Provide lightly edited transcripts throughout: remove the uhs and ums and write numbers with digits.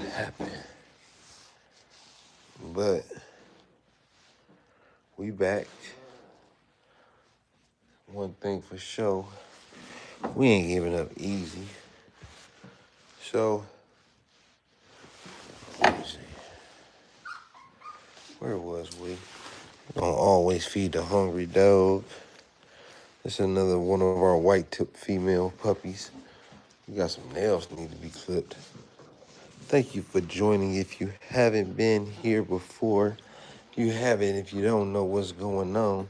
happened. But we back. One thing for sure, we ain't giving up easy. So, let me see. Where was we? Don't always feed the hungry dog. This is another one of our white-tipped female puppies. We got some nails need to be clipped. Thank you for joining. If you haven't been here before, if you don't know what's going on,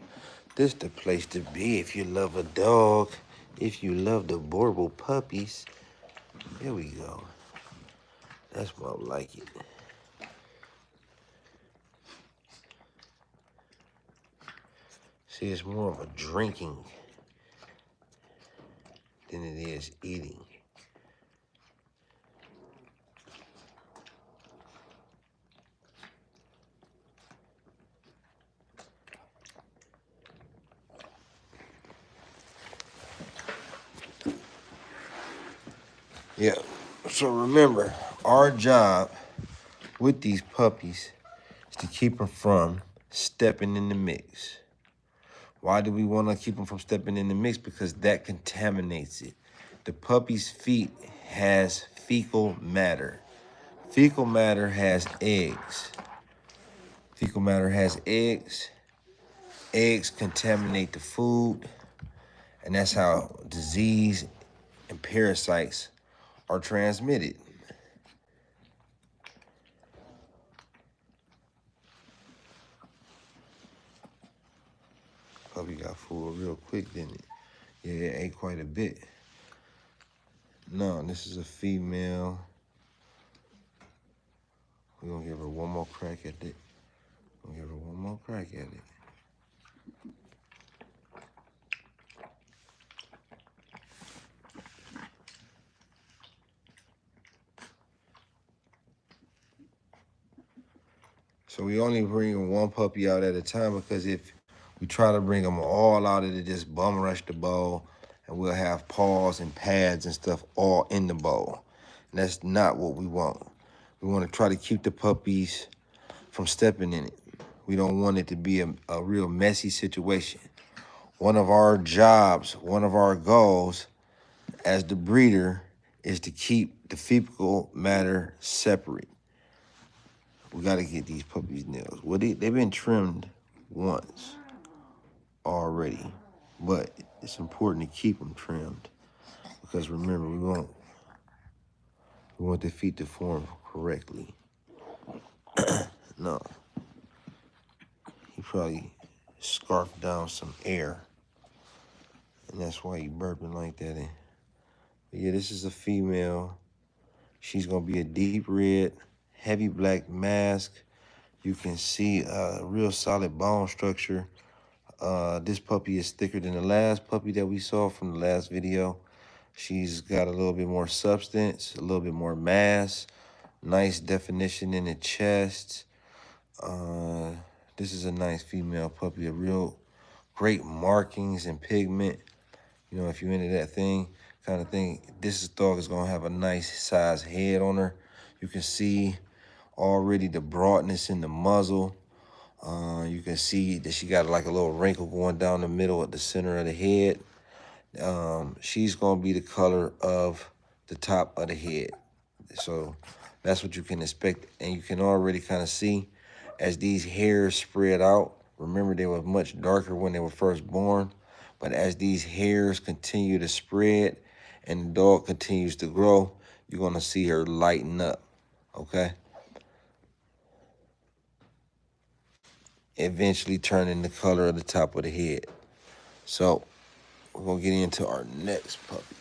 this the place to be if you love a dog, if you love the Boerboel puppies. There we go. That's more like it. See, it's more of a drinking than it is eating. Yeah, so remember, our job with these puppies is to keep them from stepping in the mix. Why do we want to keep them from stepping in the mix? Because that contaminates it. The puppy's feet has fecal matter. Fecal matter has eggs. Fecal matter has eggs. Eggs contaminate the food, and that's how disease and parasites are transmitted. Puppy got full real quick, didn't it? Yeah, it ate quite a bit. No, this is a female. We're gonna give her one more crack at it. So we only bring one puppy out at a time, because if we try to bring them all out, it'll just bum rush the bowl, and we'll have paws and pads and stuff all in the bowl. And that's not what we want. We want to try to keep the puppies from stepping in it. We don't want it to be a real messy situation. One of our jobs, one of our goals as the breeder is to keep the fecal matter separate. We got to get these puppies' nails. Well, they've been trimmed once already, but it's important to keep them trimmed, because remember, we want the feet to form correctly. No, he probably scarfed down some air, and that's why he burping like that. But yeah, this is a female. She's gonna be a deep red, heavy black mask. You can see a real solid bone structure. This puppy is thicker than the last puppy that we saw from the last video. She's got a little bit more substance, a little bit more mass, nice definition in the chest. This is a nice female puppy, a real great markings and pigment. You know, if you're into that kind of thing, this dog is gonna have a nice size head on her. You can see already the broadness in the muzzle. You can see that she got like a little wrinkle going down the middle at the center of the head. She's gonna be the color of the top of the head. So that's what you can expect. And you can already kind of see as these hairs spread out. Remember, they were much darker when they were first born, but as these hairs continue to spread and the dog continues to grow, you're gonna see her lighten up, okay? Eventually turning the color of the top of the head. So we're gonna get into our next puppy.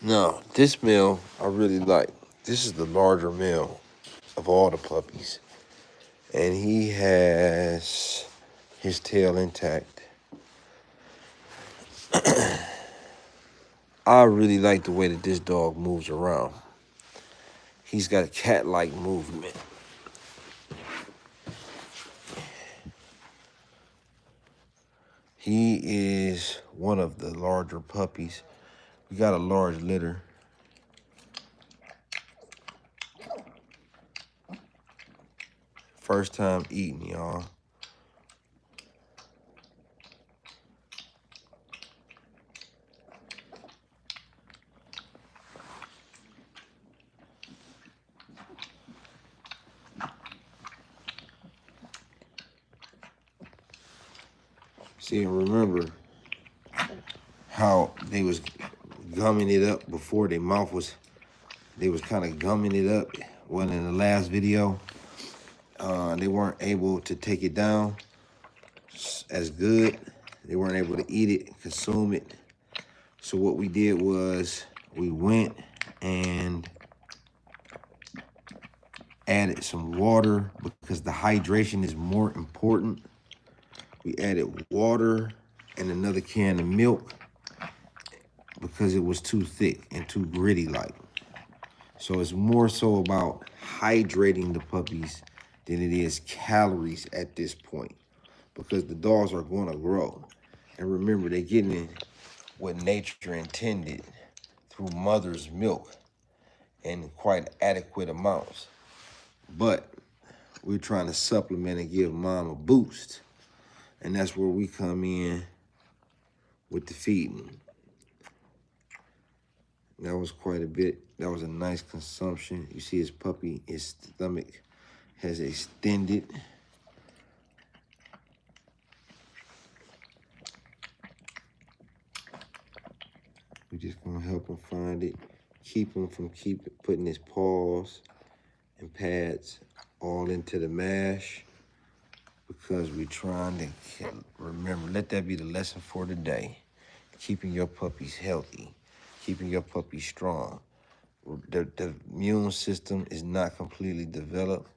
Now, this male I really like. This is the larger male of all the puppies. And he has his tail intact. I really like the way that this dog moves around. He's got a cat-like movement. He is one of the larger puppies. We got a large litter. First time eating, y'all. See, remember how they was gumming it up before their mouth was, they was kind of gumming it up. Well, in the last video, they weren't able to take it down as good. They weren't able to eat it, consume it. So what we did was we went and added some water because the hydration is more important. We added water and another can of milk because it was too thick and too gritty like. So it's more so about hydrating the puppies than it is calories at this point, because the dogs are going to grow. And remember, they're getting what nature intended through mother's milk in quite adequate amounts. But we're trying to supplement and give mom a boost. And that's where we come in with the feeding. That was quite a bit. That was a nice consumption. You see his puppy, his stomach has extended. We're just gonna help him find it. Keep him from putting his paws and pads all into the mash, because we're trying to remember, let that be the lesson for today. Keeping your puppies healthy, keeping your puppies strong. The immune system is not completely developed.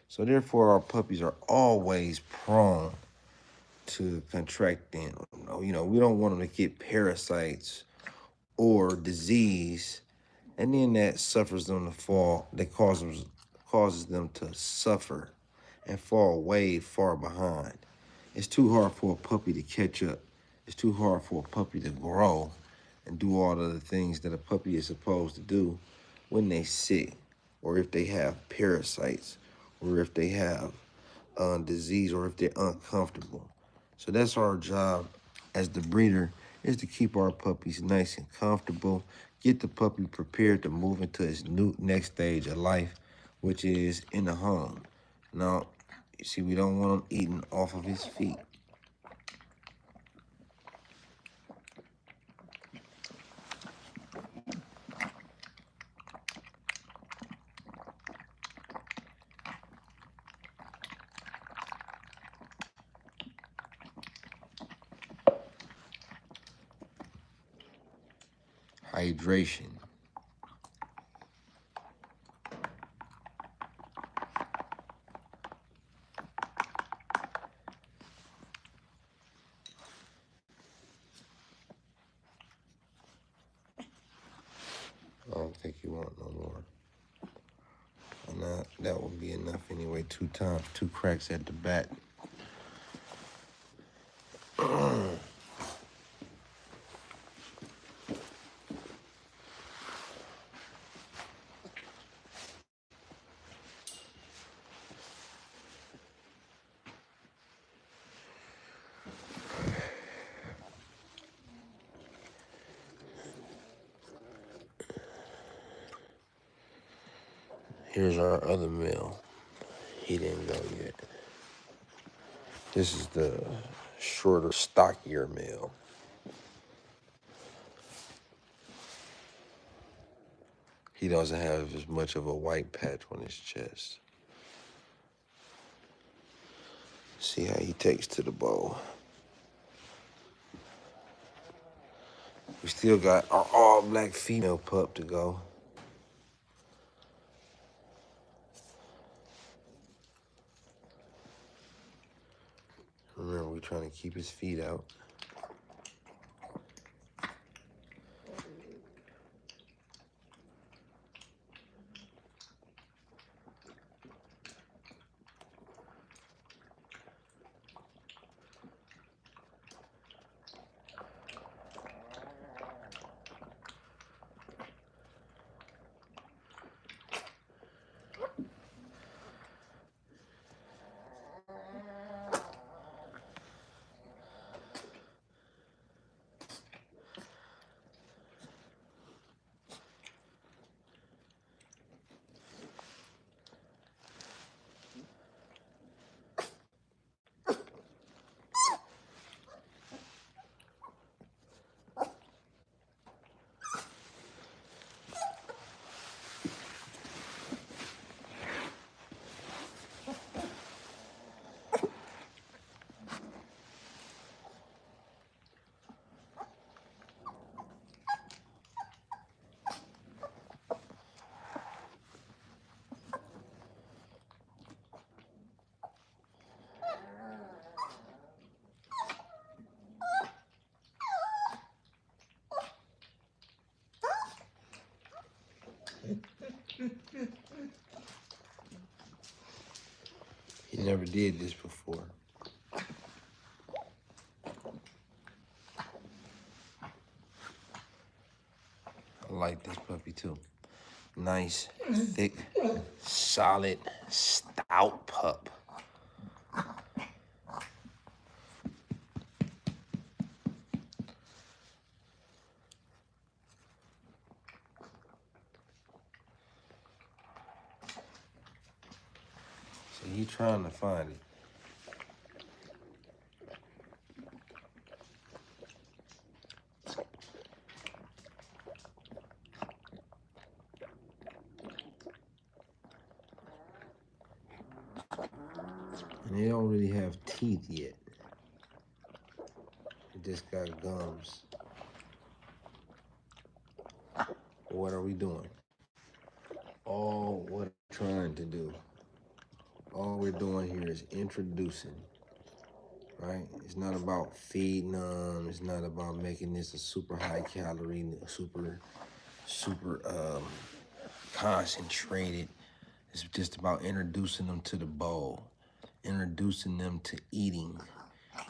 So therefore, our puppies are always prone to contracting. You know, we don't want them to get parasites or disease, and then that suffers them to fall. That causes them to suffer and fall way far behind. It's too hard for a puppy to catch up. It's too hard for a puppy to grow and do all of the things that a puppy is supposed to do when they sick, or if they have parasites, or if they have disease, or if they're uncomfortable. So that's our job as the breeder, is to keep our puppies nice and comfortable, get the puppy prepared to move into its next stage of life, which is in the home. Now, you see, we don't want him eating off of his feet. Hydration. I don't think you want no more. And that will be enough anyway. 2 times, 2 cracks at the back. Here's our other male. He didn't go yet. This is the shorter, stockier male. He doesn't have as much of a white patch on his chest. See how he takes to the bowl. We still got our all-black female pup to go. we're trying to keep his feet out. He never did this before. I like this puppy too. Nice, thick, solid, stout pup. So he's trying to find it. And they don't really have teeth yet. They just got gums. What are we doing? All what I'm trying to do. All we're doing here is introducing, right? It's not about feeding them. It's not about making this a super high calorie, super concentrated. It's just about introducing them to the bowl, introducing them to eating,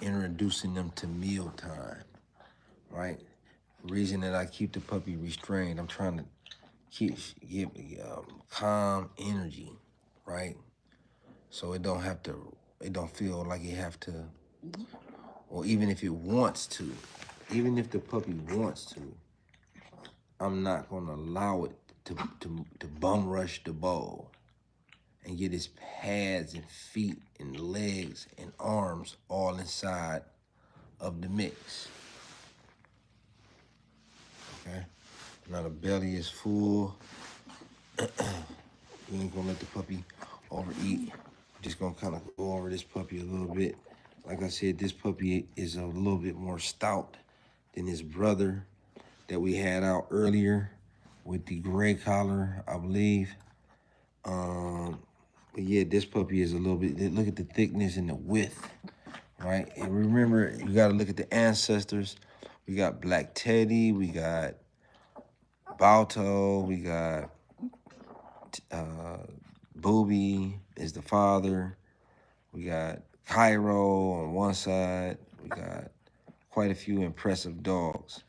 introducing them to mealtime, right? The reason that I keep the puppy restrained, I'm trying to give calm energy, right? So it don't feel like it have to, or even if it wants to, even if the puppy wants to, I'm not gonna allow it to bum rush the bowl and get his pads and feet and legs and arms all inside of the mix. Okay? Now the belly is full. We ain't gonna let the puppy overeat. We're just gonna kind of go over this puppy a little bit. Like I said, this puppy is a little bit more stout than his brother that we had out earlier with the gray collar, I believe. But yeah, this puppy is a little bit, look at the thickness and the width, right? And remember, you gotta look at the ancestors. We got Black Teddy, we got Balto, we got Booby is the father. We got Cairo on one side. We got quite a few impressive dogs.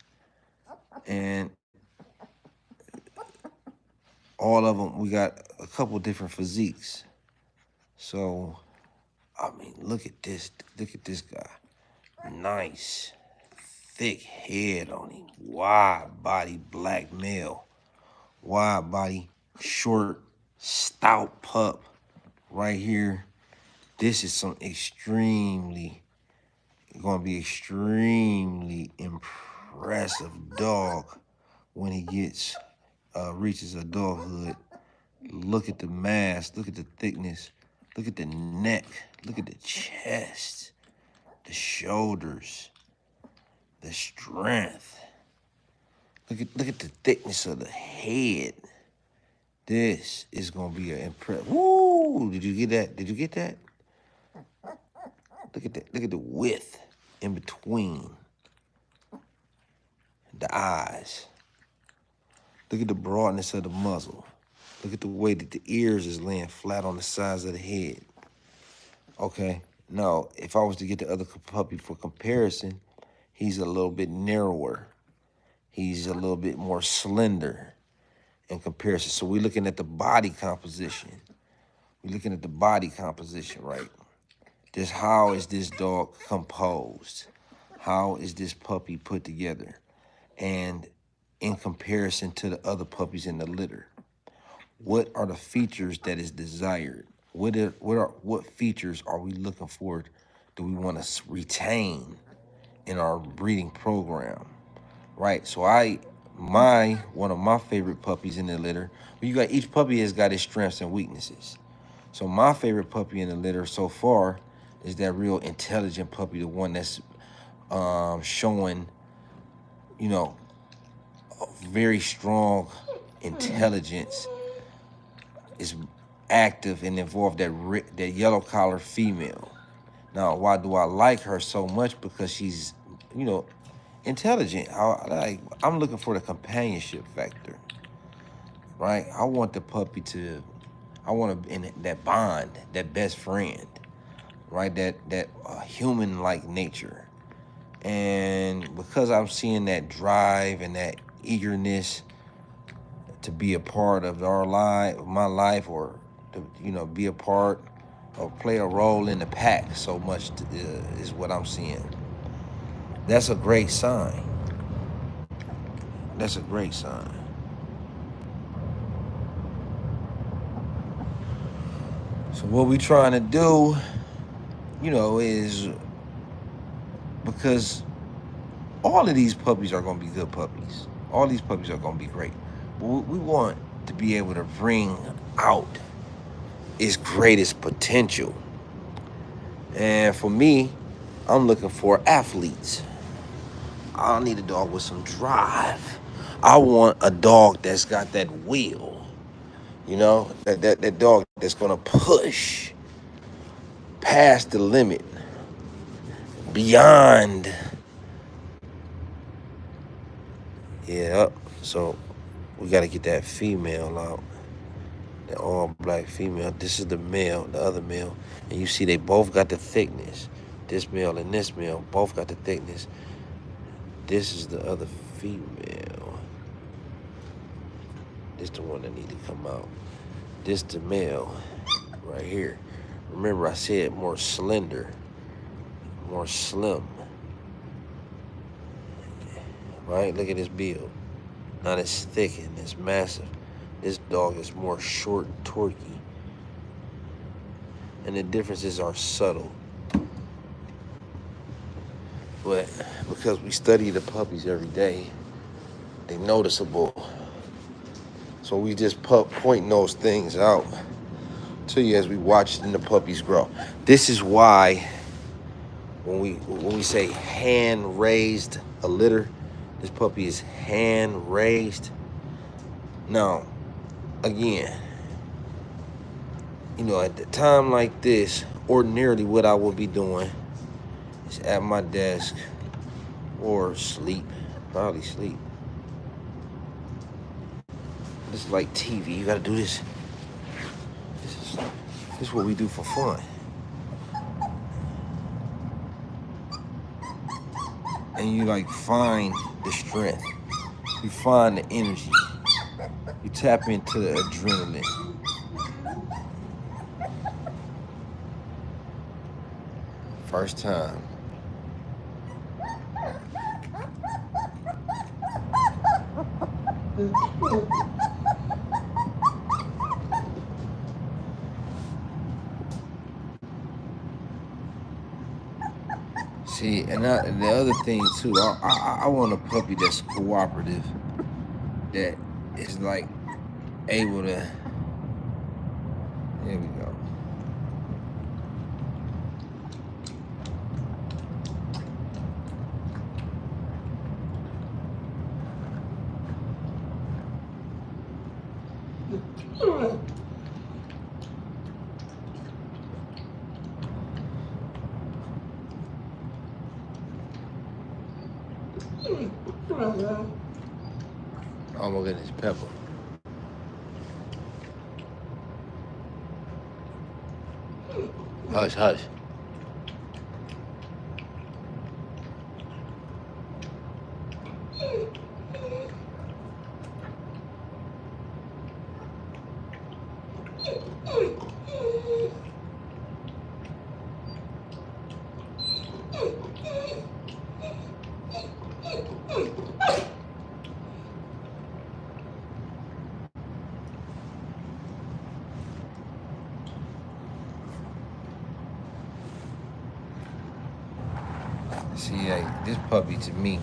And all of them, we got a couple different physiques. So, I mean, look at this guy. Nice, thick head on him. Wide body, black male. Wide body, short, stout pup right here. This is some gonna be extremely impressive dog when he reaches adulthood. Look at the mass, look at the thickness, look at the neck, look at the chest, the shoulders, the strength. Look at the thickness of the head. This is gonna be an impressive. Woo! Did you get that? Did you get that? Look at that. Look at the width in between the eyes. Look at the broadness of the muzzle. Look at the way that the ears is laying flat on the sides of the head. Okay. Now, if I was to get the other puppy for comparison, he's a little bit narrower. He's a little bit more slender in comparison. So we're looking at the body composition. We're looking at the body composition, right? Just how is this dog composed? How is this puppy put together? And in comparison to the other puppies in the litter, what are the features that is desired? What features are we looking for? Do we want to retain in our breeding program? Right. So one of my favorite puppies in the litter. Each puppy has got its strengths and weaknesses. So my favorite puppy in the litter so far is that real intelligent puppy, the one that's showing, you know, very strong intelligence, is active and involved, that yellow collar female. Now, why do I like her so much? Because she's, you know, intelligent. I'm looking for the companionship factor, right? I want the puppy to, I want to in that bond, that best friend, right? That human-like nature. And because I'm seeing that drive and that eagerness to be a part of my life, or to, you know, be a part or play a role in the pack so much is what I'm seeing. That's a great sign. That's a great sign. So what we trying to do, you know, is, because all of these puppies are going to be good puppies. All these puppies are going to be great. But we want to be able to bring out its greatest potential. And for me, I'm looking for athletes. I don't need a dog with some drive. I want a dog that's got that will. You know, that dog that's gonna push past the limit, beyond. Yeah, so we gotta get that female out. The all black female. This is the male, the other male. And you see they both got the thickness. This male and this male both got the thickness. This is the other female. This the one that need to come out. This the male right here. Remember I said more slender, more slim. Right? Look at this build. Not as thick and as massive. This dog is more short and torquey. And the differences are subtle. But because we study the puppies every day, they're noticeable. So we just pointing those things out to you as we watch the puppies grow. This is why when we say hand raised a litter, this puppy is hand raised. Now, again, you know, at a time like this, ordinarily what I would be doing is at my desk or sleep, probably sleep. This is like TV. You gotta do this. This is what we do for fun. And you like find the strength. You find the energy. You tap into the adrenaline. First time. See, and the other thing too, I want a puppy that's cooperative, that is like able to. There we go. Oh my goodness, Pepper. Hush, hush. See, like, this puppy to me,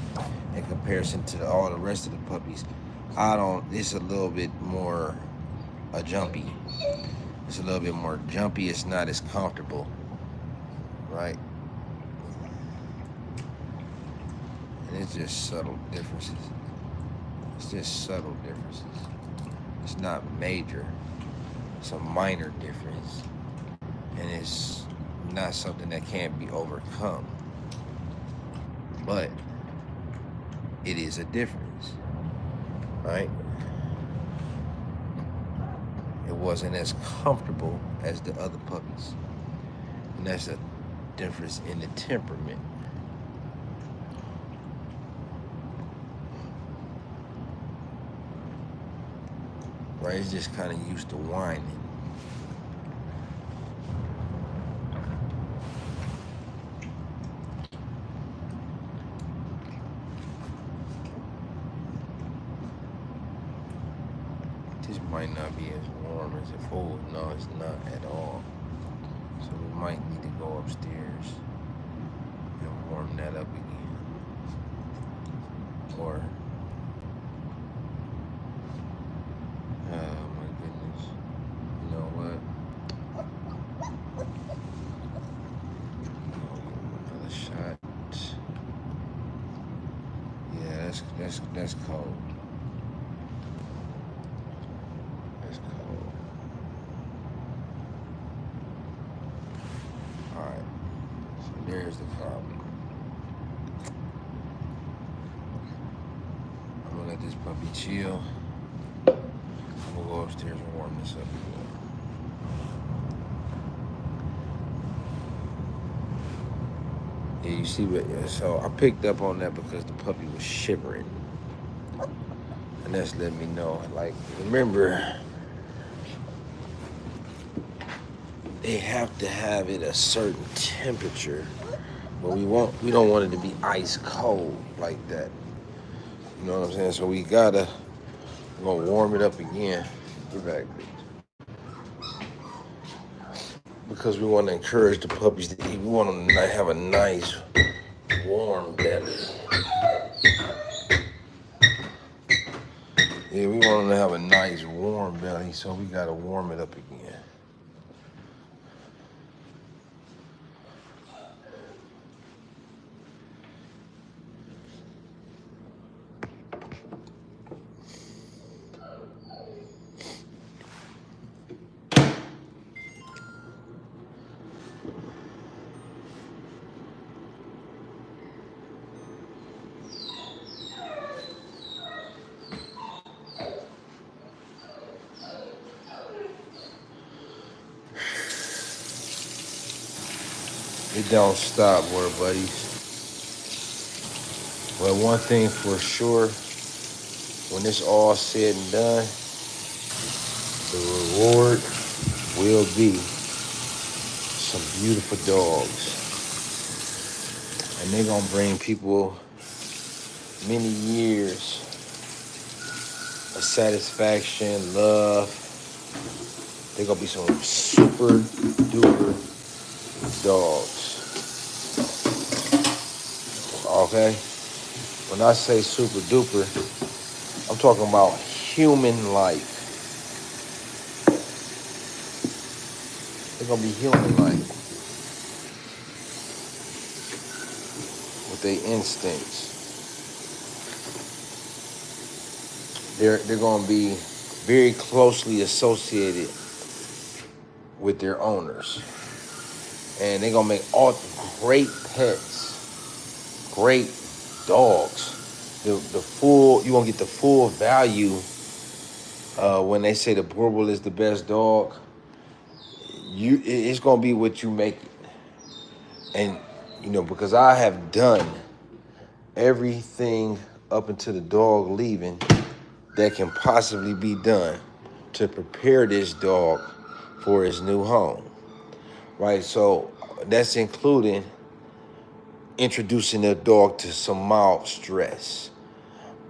in comparison to all the rest of the puppies, it's a little bit more jumpy. It's a little bit more jumpy. It's not as comfortable, right? And it's just subtle differences. It's just subtle differences. It's not major. It's a minor difference. And it's not something that can't be overcome. But it is a difference, right? It wasn't as comfortable as the other puppies. And that's a difference in the temperament. Right, it's just kind of used to whining. This might not be as warm as it. Oh, no, it's not at all. So we might need to go upstairs and warm that up again. Or, oh my goodness, you know what? Another shot. Yeah, that's cold. That's cold. All right. So there's the problem. I'm gonna let this puppy chill. I'm gonna go upstairs and warm this up again. Yeah, you see what? Yeah, so I picked up on that because the puppy was shivering, and that's let me know. Like, remember, they have to have it a certain temperature, but we don't want it to be ice cold like that. You know what I'm saying? So we're gonna warm it up again. Get back, bitch. Because we want to encourage the puppies to eat. We want them to have a nice warm belly. Yeah, we want them to have a nice warm belly, so we gotta warm it up again. It don't stop, war buddies. But one thing for sure, when it's all said and done, the reward will be some beautiful dogs. And they're gonna bring people many years of satisfaction, love. They're gonna be some super duper dogs. Okay? When I say super duper, I'm talking about human life. They're gonna be human life with their instincts. They're gonna be very closely associated with their owners. And they're gonna make all great pets, great dogs. you won't get the full value when they say the Boerboel is the best dog. It's gonna be what you make it. And because I have done everything up until the dog leaving that can possibly be done to prepare this dog for his new home, right? So that's including introducing the dog to some mild stress,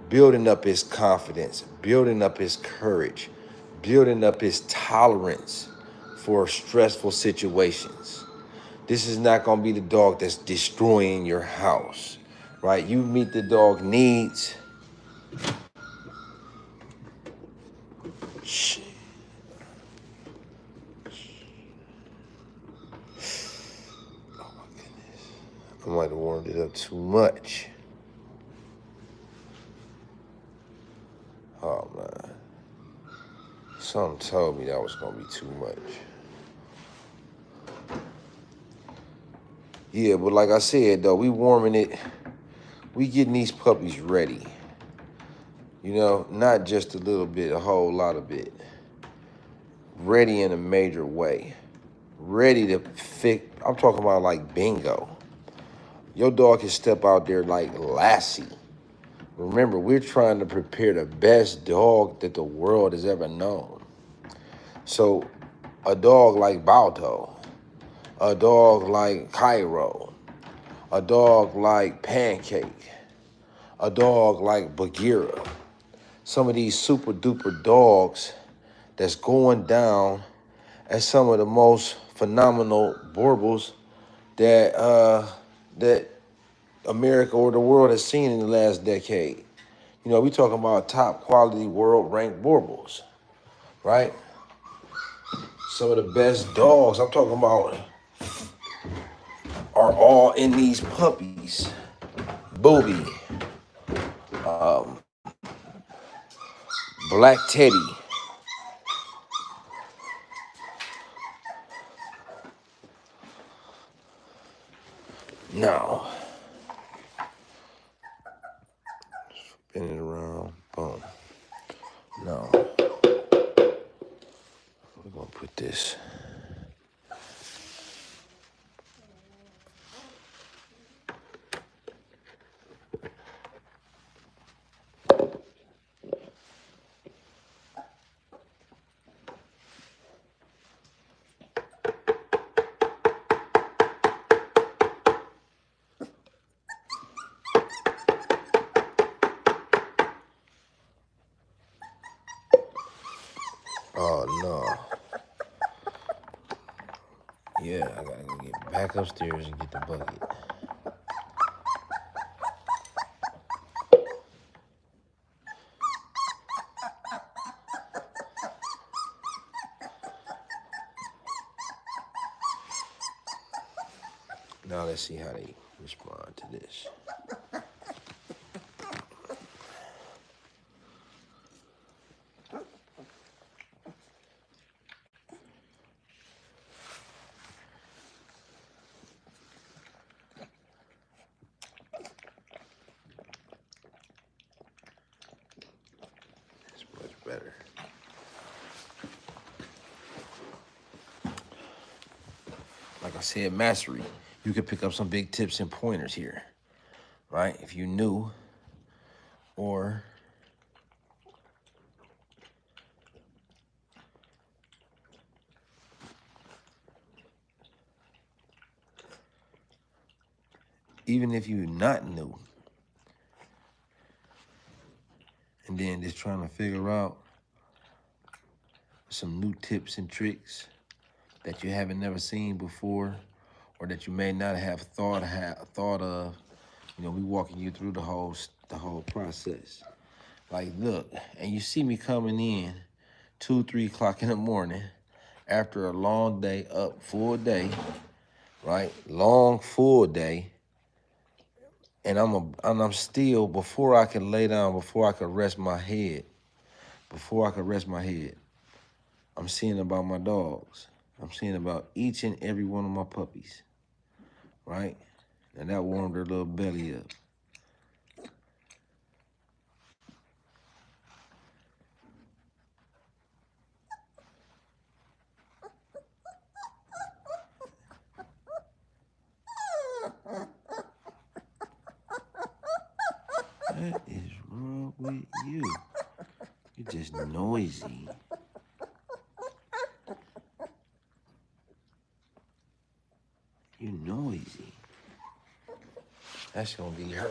building up his confidence, building up his courage, building up his tolerance for stressful situations. This is not going to be the dog that's destroying your house, right? You meet the dog needs. Shit. Oh my goodness. I might have warmed it up too much. Oh man. Something told me that was going to be too much. Yeah, but like I said, though, we warming it. We getting these puppies ready. Not just a little bit, a whole lot of it. Ready in a major way. Ready to fit. I'm talking about like bingo. Your dog can step out there like Lassie. Remember, we're trying to prepare the best dog that the world has ever known. So a dog like Balto, a dog like Cairo, a dog like Pancake, a dog like Bagheera. Some of these super duper dogs that's going down as some of the most phenomenal Boerboels that America or the world has seen in the last decade. We talking about top quality world ranked Boerboels, right? Some of the best dogs I'm talking about are all in these puppies. Booby, Black Teddy. Now, spin it around, boom. Now, we're gonna put this. Oh no. Yeah, I gotta go get back upstairs and get the bucket. Now let's see how they respond to this. It's much better. Like I said, mastery. You can pick up some big tips and pointers here, right? If you're new, or even if you're not new, and then just trying to figure out some new tips and tricks that you haven't never seen before, or that you may not have thought of. We walking you through the whole process. Like, look, and you see me coming in 2, 3 o'clock in the morning after a long day, up full day, right? Long full day, and I'm still, before I can lay down, before I can rest my head, I'm seeing about my dogs. I'm seeing about each and every one of my puppies, right? And that warmed their little belly up. What is wrong with you? You're just noisy. You noisy. That's gonna be her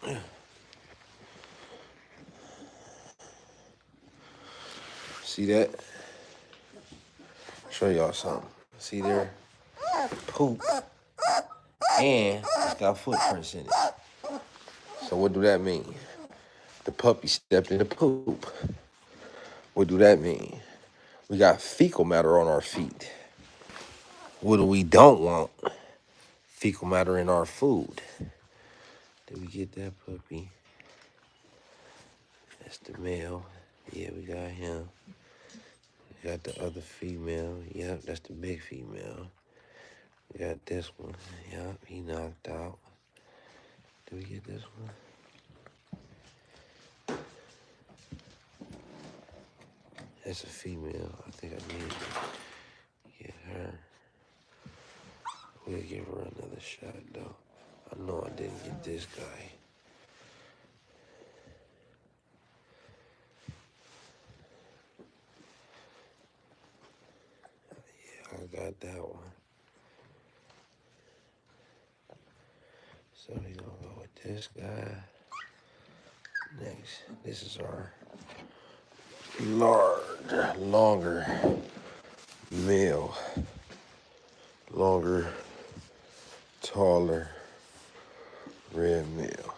name. See that? Show y'all something. See there? Poop. And it's got footprints in it. So what do that mean? The puppy stepped in the poop. What do that mean? We got fecal matter on our feet. What do we don't want? Fecal matter in our food. Did we get that puppy? That's the male. Yeah, we got him. We got the other female. Yep, that's the big female. We got this one. Yep, he knocked out. Did we get this one? That's a female. I think I need to get her. We'll give her another shot, though. I know I didn't get this guy. Yeah, I got that one. So we're gonna go with this guy. Next, this is our longer male. Longer, taller, red male.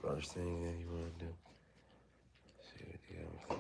First thing that you want to do, see what you got.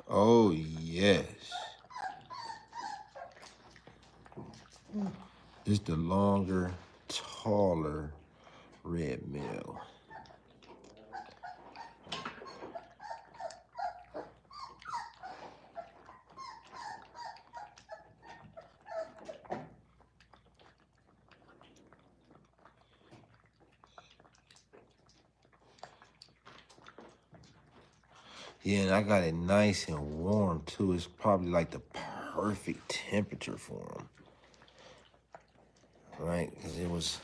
Oh, yes. This is the longer, taller red male. Yeah, and I got it nice and warm, too. It's probably like the perfect temperature for him. Right? Because it was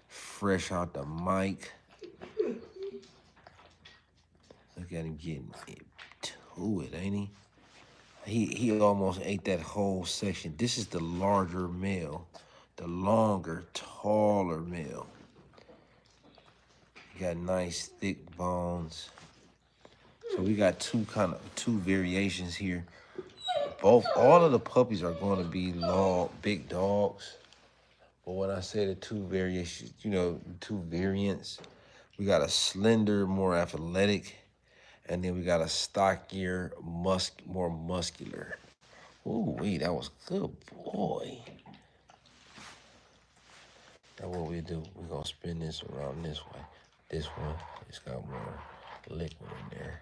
fresh out the mic. Look at him getting to it, ain't he? He almost ate that whole section. This is the larger male. The longer, taller male. He got nice, thick bones. So we got two variations here. All of the puppies are going to be big dogs. But when I say the two variations, two variants, we got a slender, more athletic, and then we got a stockier, more muscular. Ooh, wait, that was good, boy. Now what we do, we're going to spin this around this way. This one, it's got more liquid in there.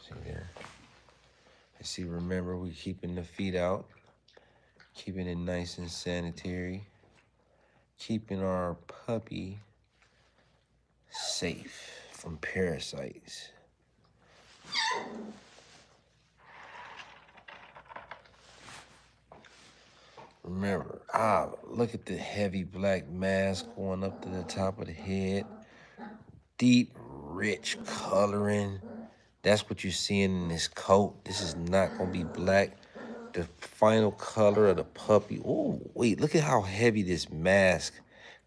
See there? And see, remember, we're keeping the feet out, keeping it nice and sanitary, keeping our puppy safe from parasites. Remember, look at the heavy black mask going up to the top of the head. Deep, rich coloring. That's what you're seeing in this coat. This is not going to be black. The final color of the puppy. Oh, wait, look at how heavy this mask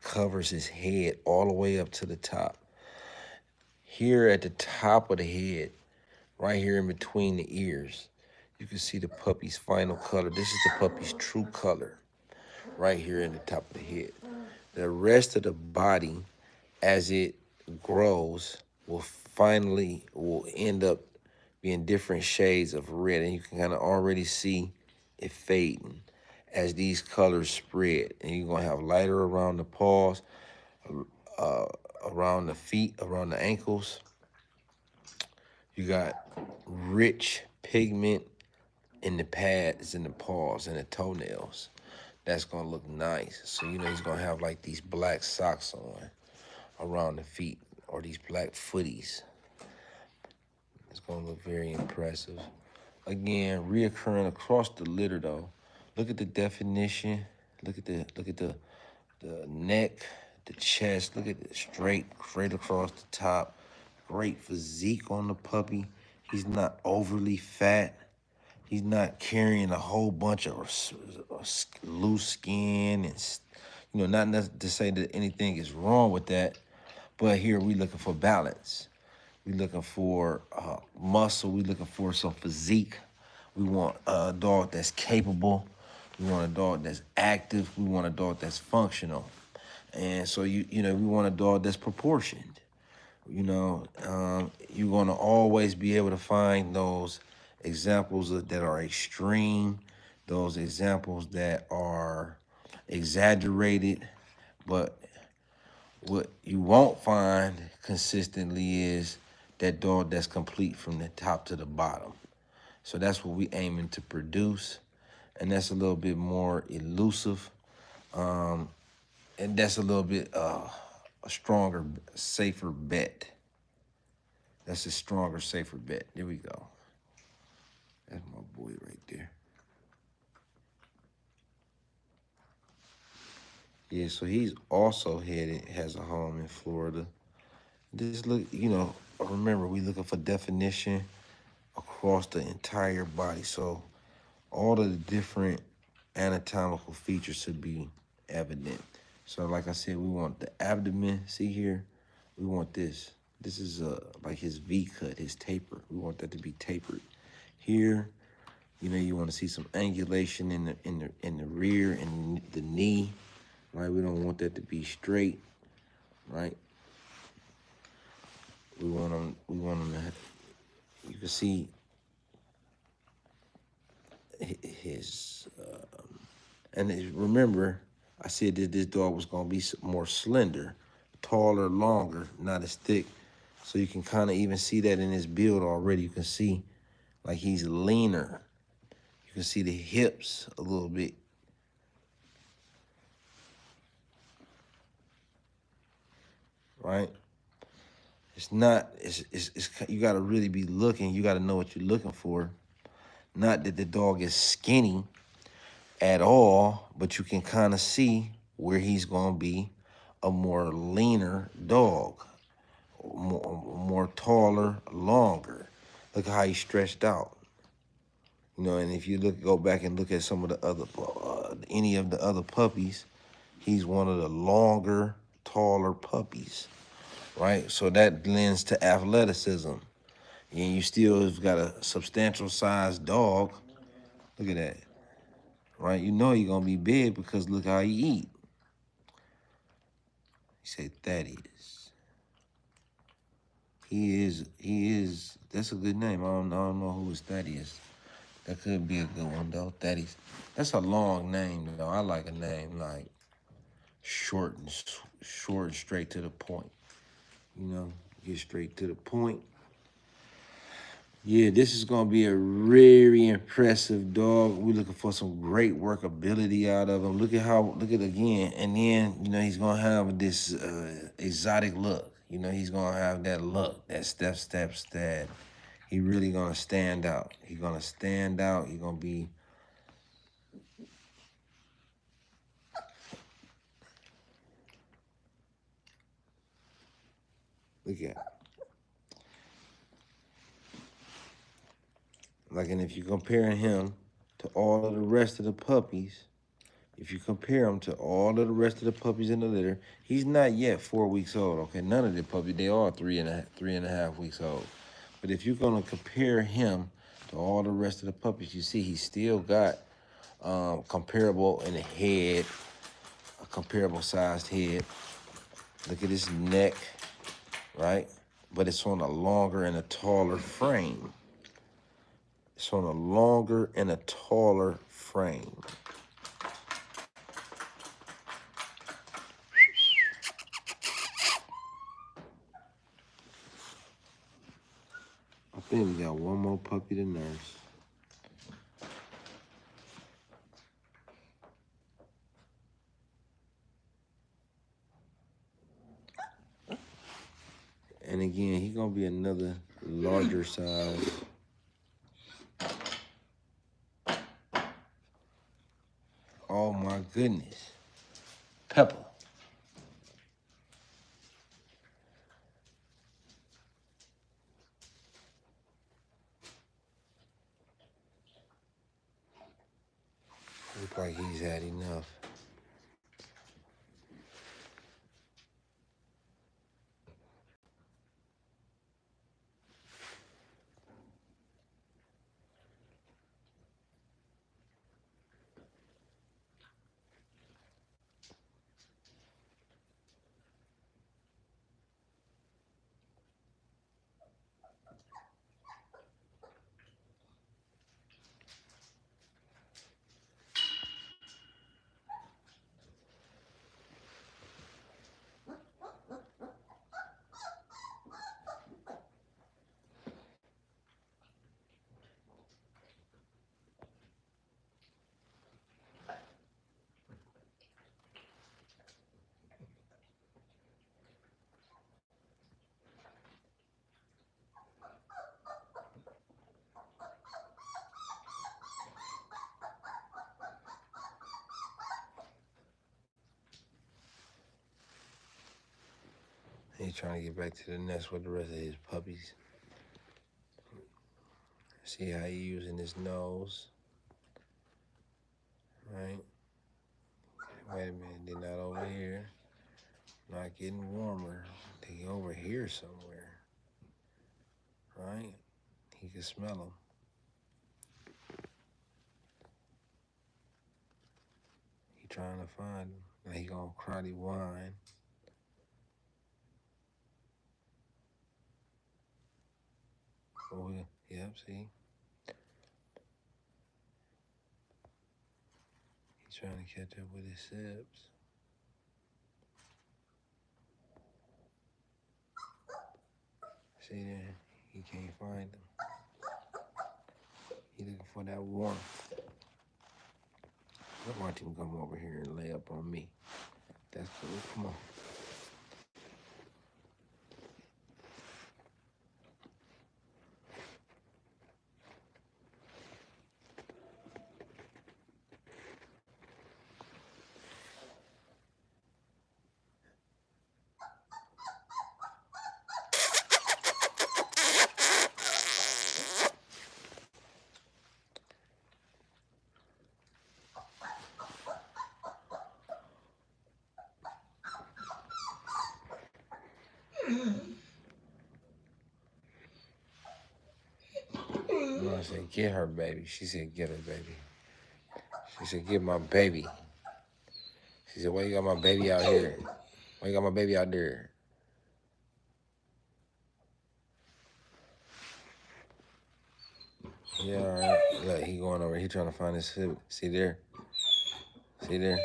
covers his head all the way up to the top. Here at the top of the head, right here in between the ears, you can see the puppy's final color. This is the puppy's true color, right here in the top of the head. The rest of the body, as it grows, will end up being different shades of red, and you can kind of already see it fading as these colors spread. And you're gonna have lighter around the paws, uh, around the feet, around the ankles. You got rich pigment in the pads, in the paws, and the toenails. That's gonna look nice. So you know he's gonna have like these black socks on around the feet, or these black footies. It's gonna look very impressive. Again, reoccurring across the litter though. Look at the definition. Look at the neck, the chest. Look at it straight across the top. Great physique on the puppy. He's not overly fat. He's not carrying a whole bunch of loose skin, and not to say that anything is wrong with that, but here we looking for balance. We looking for muscle. We looking for some physique. We want a dog that's capable. We want a dog that's active. We want a dog that's functional. And so we want a dog that's proportioned. You're gonna always be able to find those examples that are extreme, those examples that are exaggerated, but what you won't find consistently is that dog that's complete from the top to the bottom. So that's what we aiming to produce, and that's a little bit more elusive, and that's a little bit a stronger, safer bet. That's a stronger, safer bet. There we go. That's my boy right there. Yeah, so he's also has a home in Florida. Just look, remember, we looking for definition across the entire body. So all of the different anatomical features should be evident. So like I said, we want the abdomen. See here? We want this. This is like his V cut, his taper. We want that to be tapered. Here, you want to see some angulation in the rear and the knee, right? We don't want that to be straight, right? We want them to, you can see his, and remember, I said that this dog was going to be more slender, taller, longer, not as thick. So you can kind of even see that in his build already. You can see like he's leaner. You can see the hips a little bit. Right? It's not, it's you got to really be looking. You got to know what you're looking for. Not that the dog is skinny at all, but you can kind of see where he's going to be a more leaner dog, more taller, longer. Look at how he's stretched out. And if you go back and look at some of the other, any of the other puppies, he's one of the longer, taller puppies, right? So that lends to athleticism. And you still have got a substantial sized dog. Look at that, right? You know he's gonna be big because look how he eat. He said Thaddeus. He is, that's a good name. I don't know who is Thaddeus. That could be a good one though, Thaddeus. That's a long name though. I like a name like short and straight to the point. Get straight to the point. Yeah, this is gonna be a very impressive dog. We're looking for some great workability out of him. Look at again, and then he's gonna have this exotic look. He's gonna have that look, that steps that he really gonna stand out. He's gonna stand out. He's gonna be. Look at. And if you compare him to all of the rest of the puppies, if you compare him to all of the rest of the puppies in the litter, he's not yet 4 weeks old. Okay, none of the puppies, they are three and a half weeks old. But if you're gonna compare him to all the rest of the puppies, you see he's still got comparable in the head, a comparable sized head. Look at his neck, right? But it's on a longer and a taller frame. It's on a longer and a taller frame. I think we got one more puppy to nurse. And again, he gonna be another larger size. Oh my goodness. Pepper. Looks like he's had enough. He's trying to get back to the nest with the rest of his puppies. See how he's using his nose, right? Wait a minute, they're not over here. Not getting warmer. They over here somewhere, right? He can smell them. He trying to find them. Now he gonna crowdy whine. Oh, yep, see? He's trying to catch up with his sips. See there? He can't find them. He looking for that warmth. I want him to come over here and lay up on me. That's cool. Come on. I said, get her, baby. She said, get her, baby. She said, get my baby. She said, why you got my baby out here? Why you got my baby out there? Yeah, all right. Look, he going over. He trying to find his sibling. See there? See there?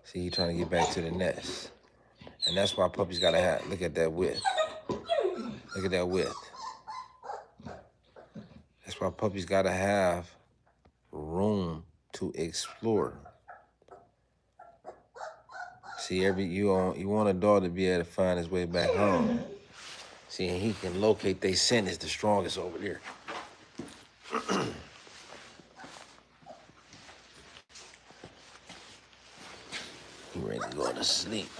See, he trying to get back to the nest. And that's why puppies got to have. Look at that width. Look at that width. That's why puppies got to have room to explore. See, you want a dog to be able to find his way back home. See, and he can locate they scent is the strongest over there. He ready to go to sleep.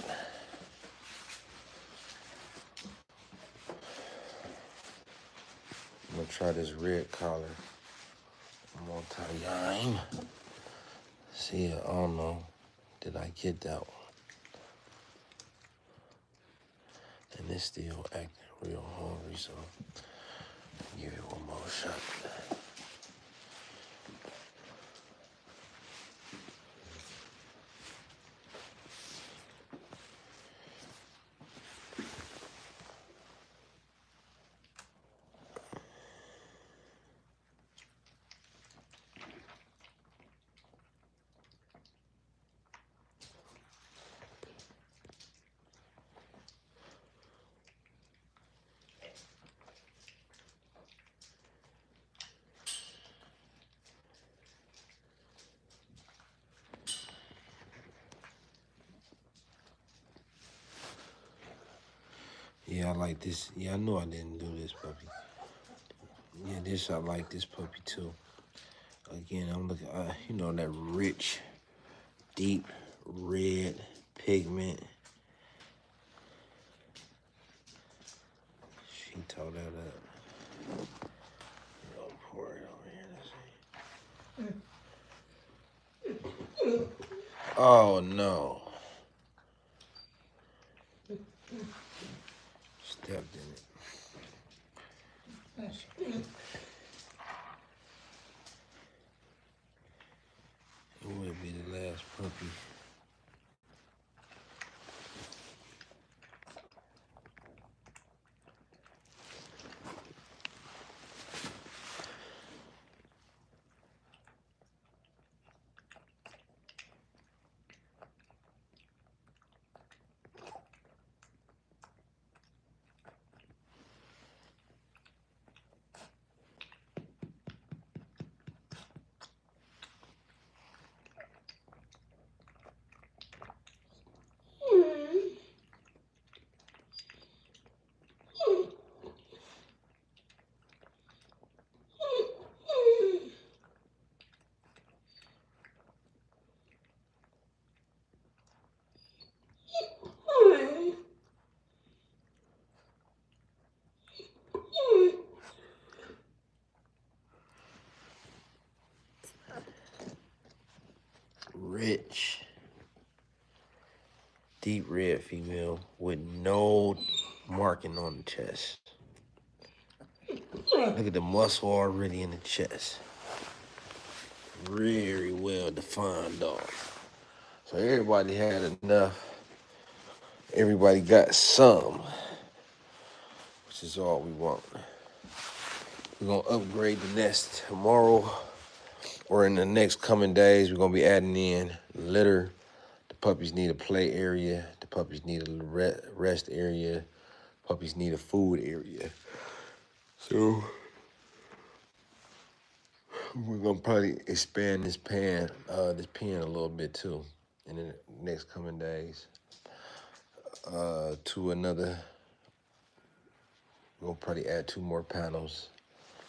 I'm gonna try this red collar. Multi-yime. See, I don't know. Did I get that one? And it's still acting real hungry, so I'll give it one more shot. Yeah, I like this. Yeah, I know I didn't do this puppy. Yeah, I like this puppy too. Again, I'm looking, you know, that rich, deep red pigment. She tore that up. I'll pour it over here. Let's see. Oh no. Stepped in it. It would be the last puppy. Rich, deep red female with no marking on the chest. Look at the muscle already in the chest. Very well defined dog. So everybody had enough. Everybody got some, which is all we want. We're gonna upgrade the nest tomorrow or in the next coming days. We're gonna be adding in litter. The puppies need a play area. The puppies need a rest area. Puppies need a food area. So we're gonna probably expand this pen a little bit too in the next coming days. To another, we'll probably add 2 more panels.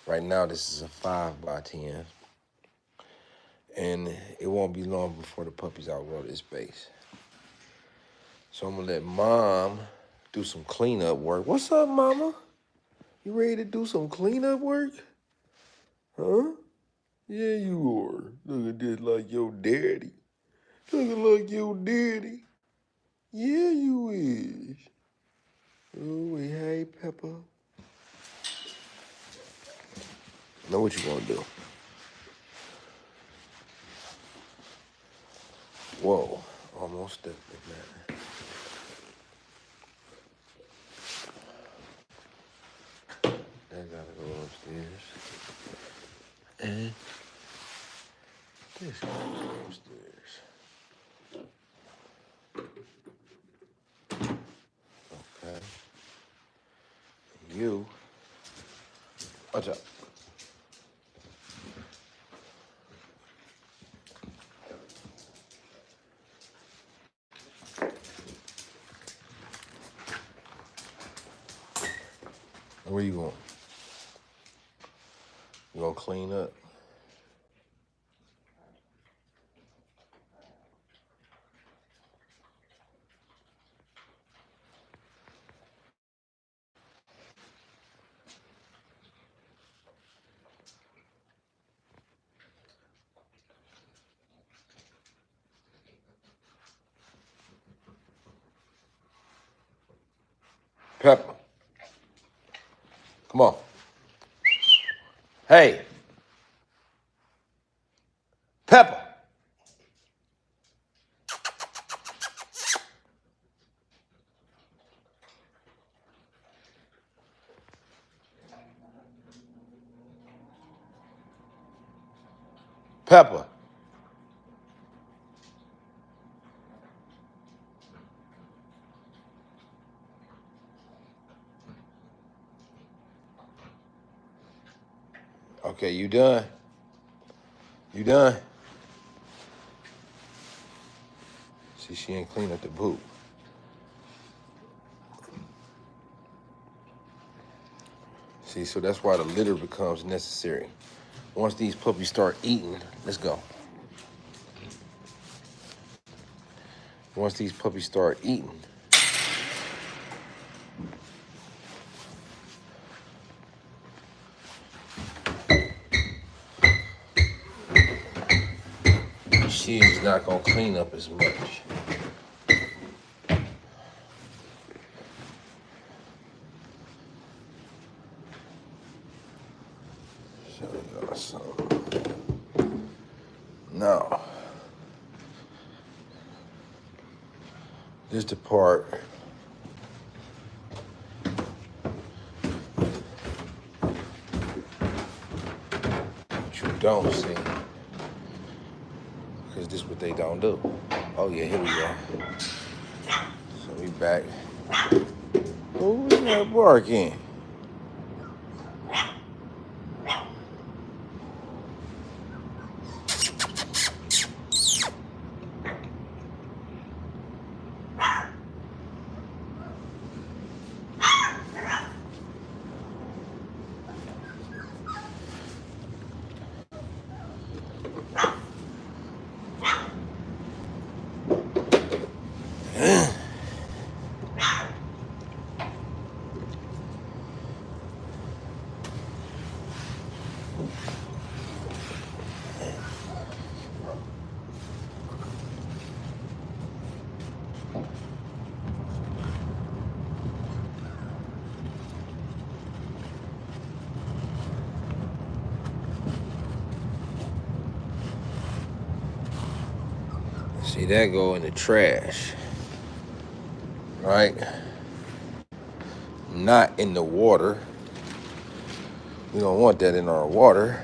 Right now, this is a 5x10, and it won't be long before the puppies outgrow this space. So I'm gonna let Mom do some cleanup work. What's up, Mama? You ready to do some cleanup work? Huh? Yeah, you are. Look at this like your daddy. Looking like your daddy. Yeah, you is. Oh, hey, Peppa. Know what you gonna do? Whoa, almost stepped in that. That gotta go upstairs. And this gotta go upstairs. Okay. You. Watch out. Where you going? You gonna clean up? Peppa. Come on. Hey. Peppa. Peppa. Okay, you done? You done? See, she ain't clean up the boot. See, so that's why the litter becomes necessary. Once these puppies start eating, let's go. Once these puppies start eating, she's not gonna clean up as much. Now, this is the part what you don't see, because this is what they don't do. Oh yeah, here we go. So we back. Who is that barking? See, that go in the trash, right? Not in the water. We don't want that in our water.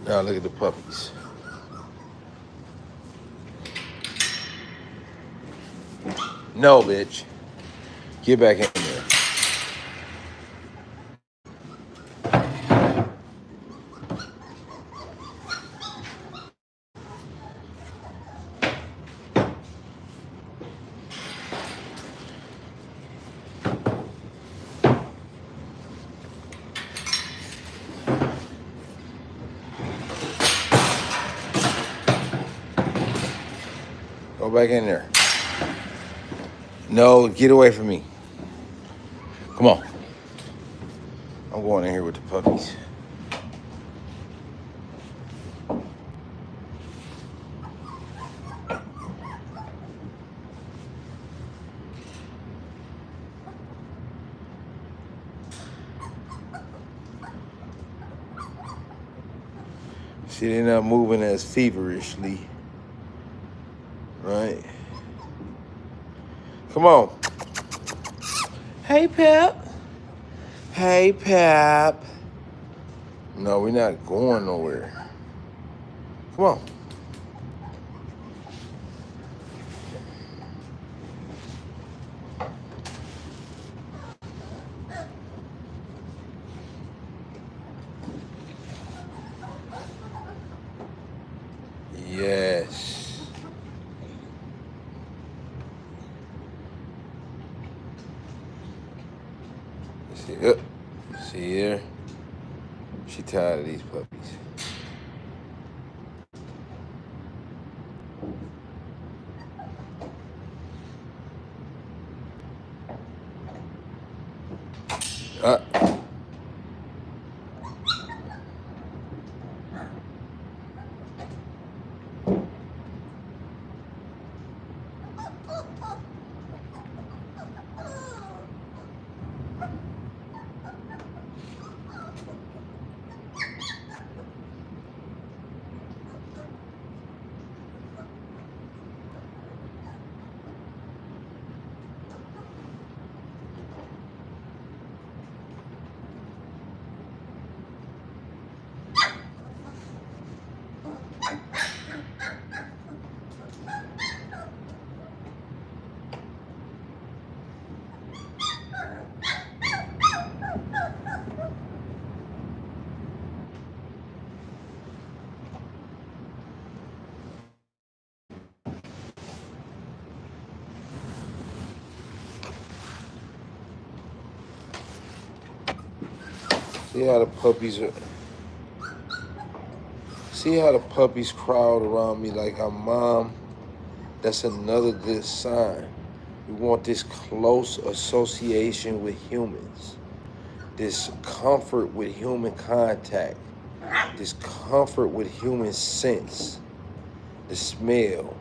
Now look at the puppies. No, bitch. Get back in there. Go back in there. No, get away from me. Come on. I'm going in here with the puppies. See, they're not moving as feverishly. Right? Come on. Hey, Pep. Hey, Pep. No, we're not going nowhere. Come on. Yes. See, see here? She tired of these puppies. Uh, see how the puppies are. See how the puppies crowd around me like I'm mom? That's another good sign. We want this close association with humans, this comfort with human contact, this comfort with human sense, the smell.